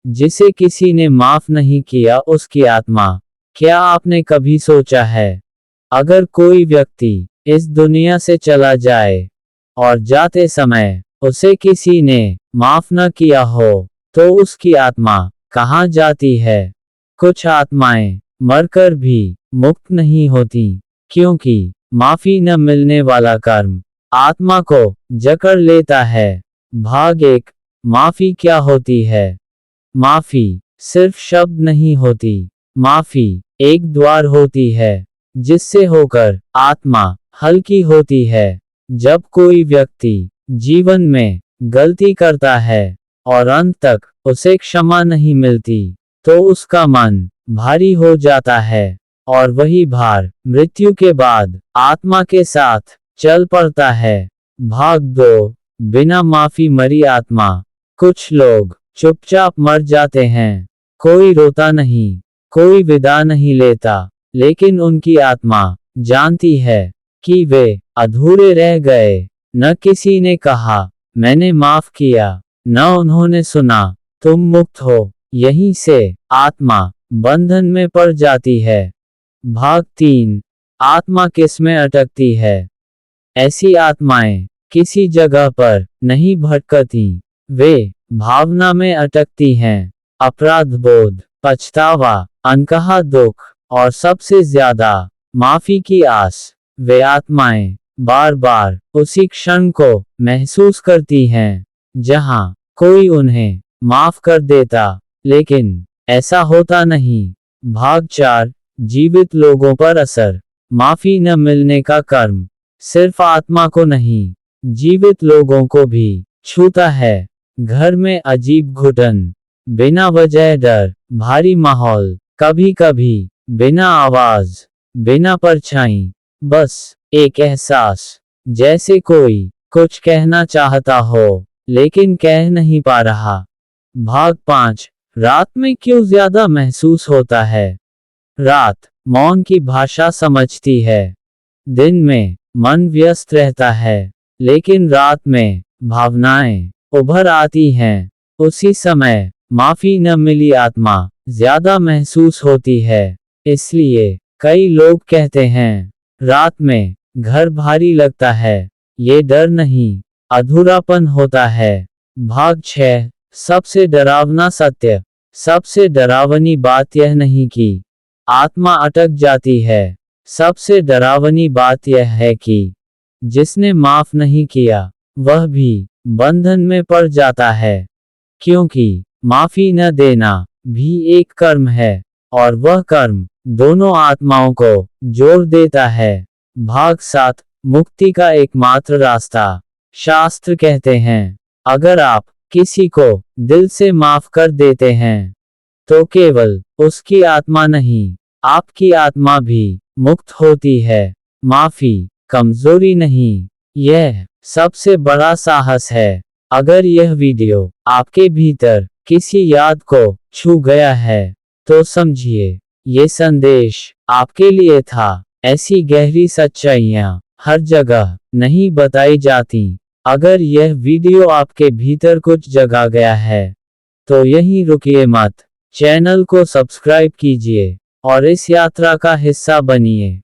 जिसे किसी ने माफ नहीं किया उसकी आत्मा। क्या आपने कभी सोचा है, अगर कोई व्यक्ति इस दुनिया से चला जाए और जाते समय उसे किसी ने माफ न किया हो, तो उसकी आत्मा कहाँ जाती है? कुछ आत्माएं मरकर भी मुक्त नहीं होती, क्योंकि माफी न मिलने वाला कर्म आत्मा को जकड़ लेता है। भाग 1। माफी क्या होती है? माफी सिर्फ शब्द नहीं होती। माफी एक द्वार होती है जिससे होकर आत्मा हल्की होती है। जब कोई व्यक्ति जीवन में गलती करता है और अंत तक उसे क्षमा नहीं मिलती, तो उसका मन भारी हो जाता है और वही भार मृत्यु के बाद आत्मा के साथ चल पड़ता है। भाग 2। बिना माफी मरी आत्मा। कुछ लोग चुपचाप मर जाते हैं। कोई रोता नहीं, कोई विदा नहीं लेता, लेकिन उनकी आत्मा जानती है कि वे अधूरे रह गए। न किसी ने कहा मैंने माफ किया, न उन्होंने सुना तुम मुक्त हो। यहीं से आत्मा बंधन में पड़ जाती है। भाग 3। आत्मा किसमें अटकती है? ऐसी आत्माएं किसी जगह पर नहीं भटकती, वे भावना में अटकती हैं। अपराध बोध, पछतावा, अनकहा दुख और सबसे ज्यादा माफी की आस। वे आत्माएं बार बार उसी क्षण को महसूस करती हैं जहां कोई उन्हें माफ कर देता, लेकिन ऐसा होता नहीं। भाग 4। जीवित लोगों पर असर। माफी न मिलने का कर्म सिर्फ आत्मा को नहीं, जीवित लोगों को भी छूता है। घर में अजीब घुटन, बिना वजह डर, भारी माहौल, कभी कभी बिना आवाज, बिना परछाई, बस एक एहसास, जैसे कोई कुछ कहना चाहता हो लेकिन कह नहीं पा रहा। भाग 5। रात में क्यों ज्यादा महसूस होता है? रात मौन की भाषा समझती है। दिन में मन व्यस्त रहता है, लेकिन रात में भावनाएं उभर आती हैं। उसी समय माफी न मिली आत्मा ज्यादा महसूस होती है। इसलिए कई लोग कहते हैं, रात में घर भारी लगता है। ये डर नहीं, अधूरापन होता है। भाग 6। सबसे डरावना सत्य। सबसे डरावनी बात यह नहीं कि आत्मा अटक जाती है, सबसे डरावनी बात यह है कि जिसने माफ नहीं किया वह भी बंधन में पड़ जाता है। क्योंकि माफी न देना भी एक कर्म है, और वह कर्म दोनों आत्माओं को जोड़ देता है। भाग 7। मुक्ति का एकमात्र रास्ता। शास्त्र कहते हैं, अगर आप किसी को दिल से माफ कर देते हैं, तो केवल उसकी आत्मा नहीं, आपकी आत्मा भी मुक्त होती है। माफी कमजोरी नहीं, यह सबसे बड़ा साहस है। अगर यह वीडियो आपके भीतर किसी याद को छू गया है, तो समझिए ये संदेश आपके लिए था। ऐसी गहरी सच्चाइयाँ हर जगह नहीं बताई जाती। अगर यह वीडियो आपके भीतर कुछ जगा गया है, तो यहीं रुकिए मत, चैनल को सब्सक्राइब कीजिए और इस यात्रा का हिस्सा बनिए।